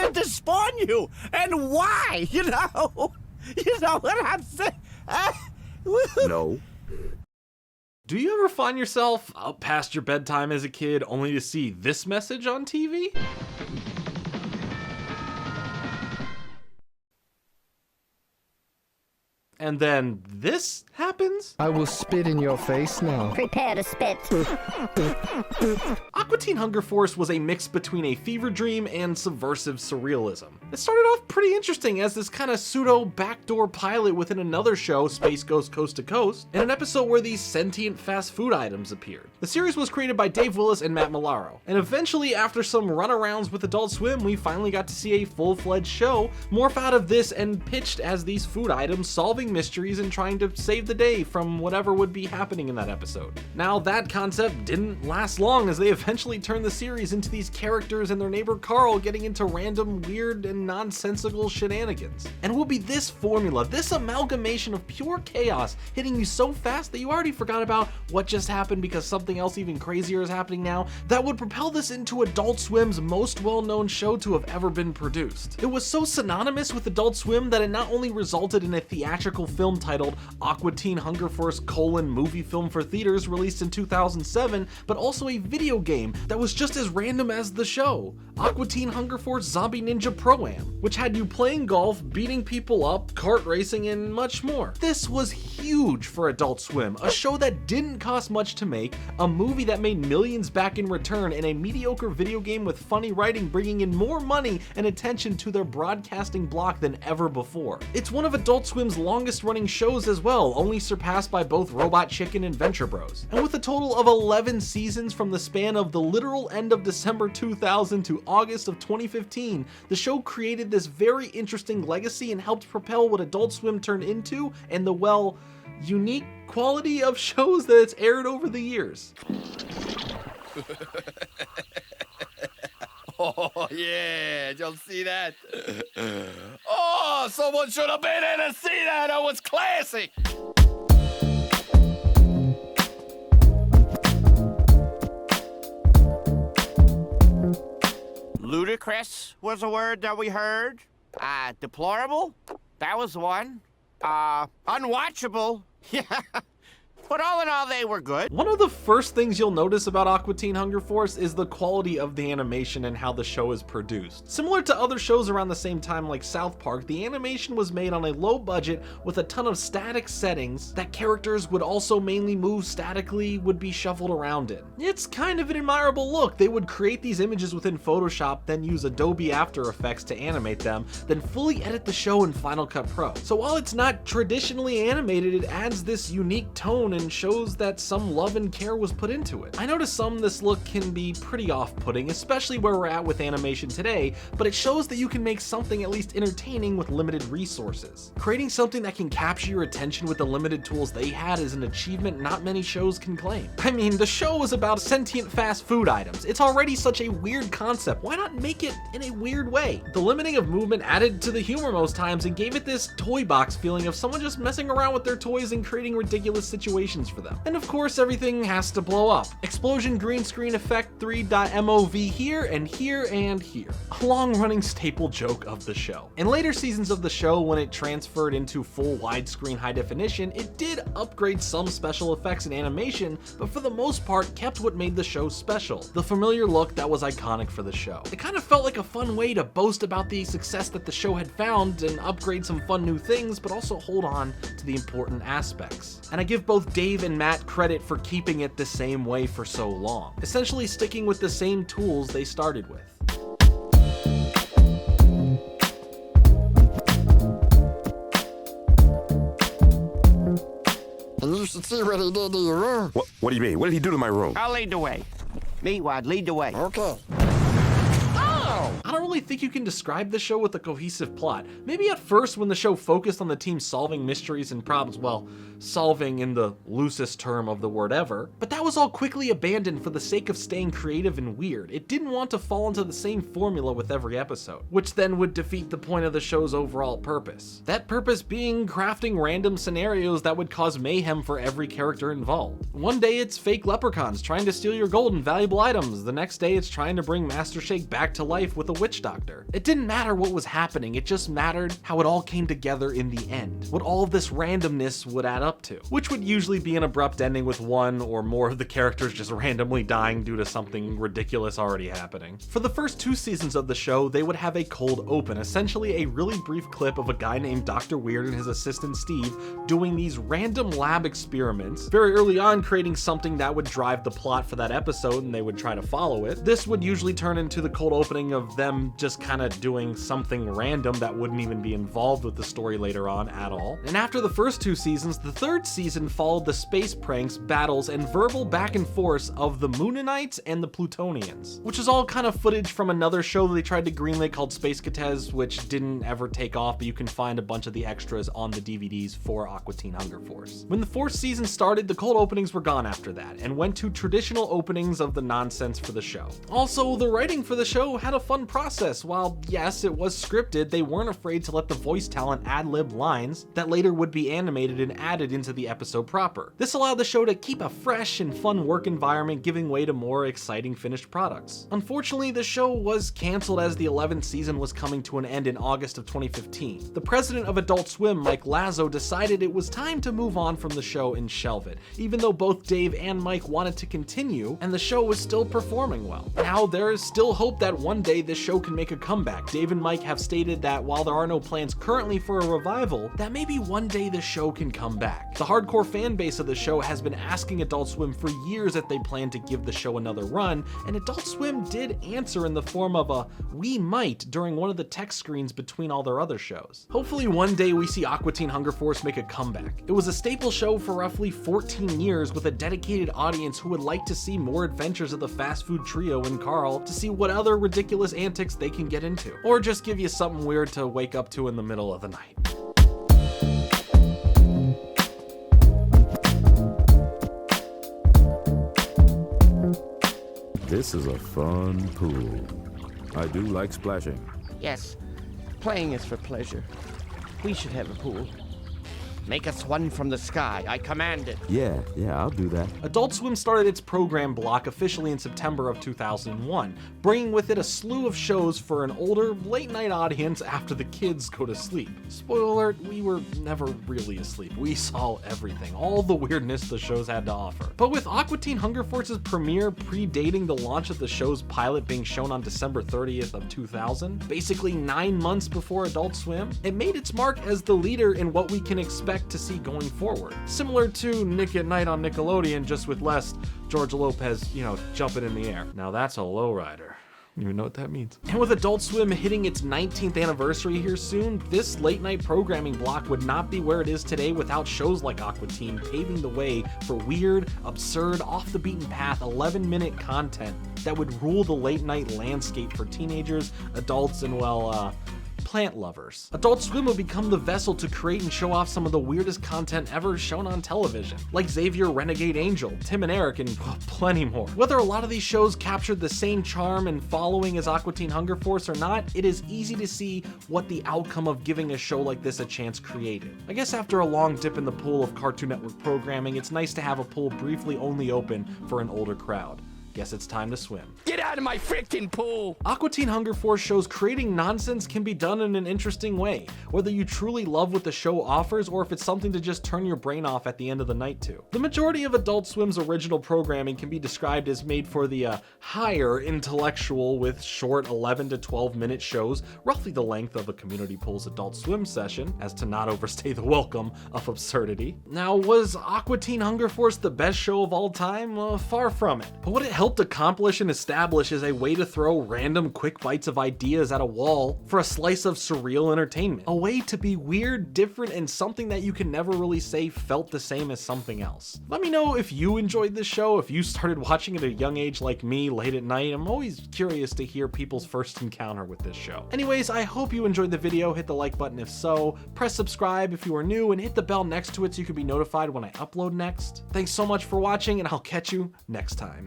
wanted to spawn you, and why? You know what I'm saying? No. Do you ever find yourself up past your bedtime as a kid only to see this message on TV? And then this happens? I will spit in your face now. Prepare to spit. Aqua Teen Hunger Force was a mix between a fever dream and subversive surrealism. It started off pretty interesting as this kind of pseudo backdoor pilot within another show, Space Ghost Coast to Coast, in an episode where these sentient fast food items appeared. The series was created by Dave Willis and Matt Milaro, and eventually after some runarounds with Adult Swim, we finally got to see a full-fledged show morph out of this and pitched as these food items solving mysteries and trying to save the day from whatever would be happening in that episode. Now that concept didn't last long as they eventually turned the series into these characters and their neighbor Carl getting into random weird and nonsensical shenanigans. And it will be this formula, this amalgamation of pure chaos hitting you so fast that you already forgot about what just happened because something else even crazier is happening now, that would propel this into Adult Swim's most well-known show to have ever been produced. It was so synonymous with Adult Swim that it not only resulted in a theatrical film titled Aqua Teen Hunger Force: movie film for theaters released in 2007, but also a video game that was just as random as the show, Aqua Teen Hunger Force Zombie Ninja Pro-Am, which had you playing golf, beating people up, kart racing, and much more. This was huge for Adult Swim, a show that didn't cost much to make, a movie that made millions back in return, and a mediocre video game with funny writing bringing in more money and attention to their broadcasting block than ever before. It's one of Adult Swim's longest running shows as well, only surpassed by both Robot Chicken and Venture Bros. And with a total of 11 seasons from the span of the literal end of December 2000 to August of 2015, the show created this very interesting legacy and helped propel what Adult Swim turned into and the, well, unique quality of shows that it's aired over the years. Oh, yeah, did y'all see that? Oh, someone should have been in to see that. That was classic. Ludicrous was a word that we heard. Deplorable? That was one. Unwatchable? Yeah. But all in all, they were good. One of the first things you'll notice about Aqua Teen Hunger Force is the quality of the animation and how the show is produced. Similar to other shows around the same time like South Park, the animation was made on a low budget with a ton of static settings that characters would also mainly move statically, would be shuffled around in. It's kind of an admirable look. They would create these images within Photoshop, then use Adobe After Effects to animate them, then fully edit the show in Final Cut Pro. So while it's not traditionally animated, it adds this unique tone and shows that some love and care was put into it. I know to some this look can be pretty off-putting, especially where we're at with animation today, but it shows that you can make something at least entertaining with limited resources. Creating something that can capture your attention with the limited tools they had is an achievement not many shows can claim. I mean, the show was about sentient fast food items. It's already such a weird concept. Why not make it in a weird way? The limiting of movement added to the humor most times and gave it this toy box feeling of someone just messing around with their toys and creating ridiculous situations for them. And of course, everything has to blow up. Explosion green screen effect 3.mov here and here and here. A long-running staple joke of the show. In later seasons of the show, when it transferred into full widescreen high definition, it did upgrade some special effects and animation, but for the most part kept what made the show special, the familiar look that was iconic for the show. It kind of felt like a fun way to boast about the success that the show had found and upgrade some fun new things, but also hold on to the important aspects. And I give both Dave and Matt credit for keeping it the same way for so long, essentially sticking with the same tools they started with. And you should see what he did to your room. What do you mean? What did he do to my room? I'll lead the way. Meatwad, lead the way. Okay. I don't really think you can describe the show with a cohesive plot. Maybe at first when the show focused on the team solving mysteries and problems, well, solving in the loosest term of the word ever, but that was all quickly abandoned for the sake of staying creative and weird. It didn't want to fall into the same formula with every episode, which then would defeat the point of the show's overall purpose. That purpose being crafting random scenarios that would cause mayhem for every character involved. One day it's fake leprechauns trying to steal your gold and valuable items. The next day it's trying to bring Master Shake back to life with a witch Doctor. It didn't matter what was happening, it just mattered how it all came together in the end, what all of this randomness would add up to, which would usually be an abrupt ending with one or more of the characters just randomly dying due to something ridiculous already happening. For the first 2 seasons of the show, they would have a cold open, essentially a really brief clip of a guy named Dr. Weird and his assistant Steve doing these random lab experiments, very early on creating something that would drive the plot for that episode and they would try to follow it. This would usually turn into the cold opening of them just kind of doing something random that wouldn't even be involved with the story later on at all. And after the first 2 seasons, the 3rd season followed the space pranks, battles, and verbal back and forth of the Mooninites and the Plutonians, which is all kind of footage from another show that they tried to greenlight called Space Cates, which didn't ever take off, but you can find a bunch of the extras on the DVDs for Aqua Teen Hunger Force. When the 4th season started, the cold openings were gone after that, and went to traditional openings of the nonsense for the show. Also, the writing for the show had a fun process. While yes, it was scripted, they weren't afraid to let the voice talent ad-lib lines that later would be animated and added into the episode proper. This allowed the show to keep a fresh and fun work environment, giving way to more exciting finished products. Unfortunately, the show was canceled as the 11th season was coming to an end in August of 2015. The president of Adult Swim, Mike Lazo, decided it was time to move on from the show and shelve it, even though both Dave and Mike wanted to continue and the show was still performing well. Now, there is still hope that one day this show can make a comeback. Dave and Mike have stated that while there are no plans currently for a revival, that maybe one day the show can come back. The hardcore fan base of the show has been asking Adult Swim for years if they plan to give the show another run, and Adult Swim did answer in the form of a "we might" during one of the text screens between all their other shows. Hopefully one day we see Aqua Teen Hunger Force make a comeback. It was a staple show for roughly 14 years with a dedicated audience who would like to see more adventures of the fast food trio and Carl to see what other ridiculous antics they can get into, or just give you something weird to wake up to in the middle of the night. This is a fun pool. I do like splashing. Yes, playing is for pleasure. We should have a pool. Make us one from the sky. I command it. Yeah, I'll do that. Adult Swim started its program block officially in September of 2001, bringing with it a slew of shows for an older, late-night audience after the kids go to sleep. Spoiler alert, we were never really asleep. We saw everything, all the weirdness the shows had to offer. But with Aqua Teen Hunger Force's premiere predating the launch of the show's pilot being shown on December 30th of 2000, basically 9 months before Adult Swim, it made its mark as the leader in what we can expect to see going forward. Similar to Nick at Night on Nickelodeon, just with less George Lopez, jumping in the air. Now that's a lowrider. You even know what that means. And with Adult Swim hitting its 19th anniversary here soon, this late night programming block would not be where it is today without shows like Aqua Teen paving the way for weird, absurd, off the beaten path 11-minute content that would rule the late night landscape for teenagers, adults, and plant lovers. Adult Swim would become the vessel to create and show off some of the weirdest content ever shown on television, like Xavier Renegade Angel, Tim and Eric, and plenty more. Whether a lot of these shows captured the same charm and following as Aqua Teen Hunger Force or not, it is easy to see what the outcome of giving a show like this a chance created. I guess after a long dip in the pool of Cartoon Network programming, it's nice to have a pool briefly only open for an older crowd. Guess it's time to swim. Get out of my frickin' pool! Aqua Teen Hunger Force shows creating nonsense can be done in an interesting way, whether you truly love what the show offers or if it's something to just turn your brain off at the end of the night to. The majority of Adult Swim's original programming can be described as made for the higher intellectual with short 11 to 12 minute shows, roughly the length of a Community Pool's Adult Swim session, as to not overstay the welcome of absurdity. Now, was Aqua Teen Hunger Force the best show of all time? Far from it. But what it helped accomplish and establish is a way to throw random quick bites of ideas at a wall for a slice of surreal entertainment. A way to be weird, different, and something that you can never really say felt the same as something else. Let me know if you enjoyed this show, if you started watching it at a young age like me late at night. I'm always curious to hear people's first encounter with this show. Anyways, I hope you enjoyed the video. Hit the like button if so, press subscribe if you are new, and hit the bell next to it so you can be notified when I upload next. Thanks so much for watching, and I'll catch you next time.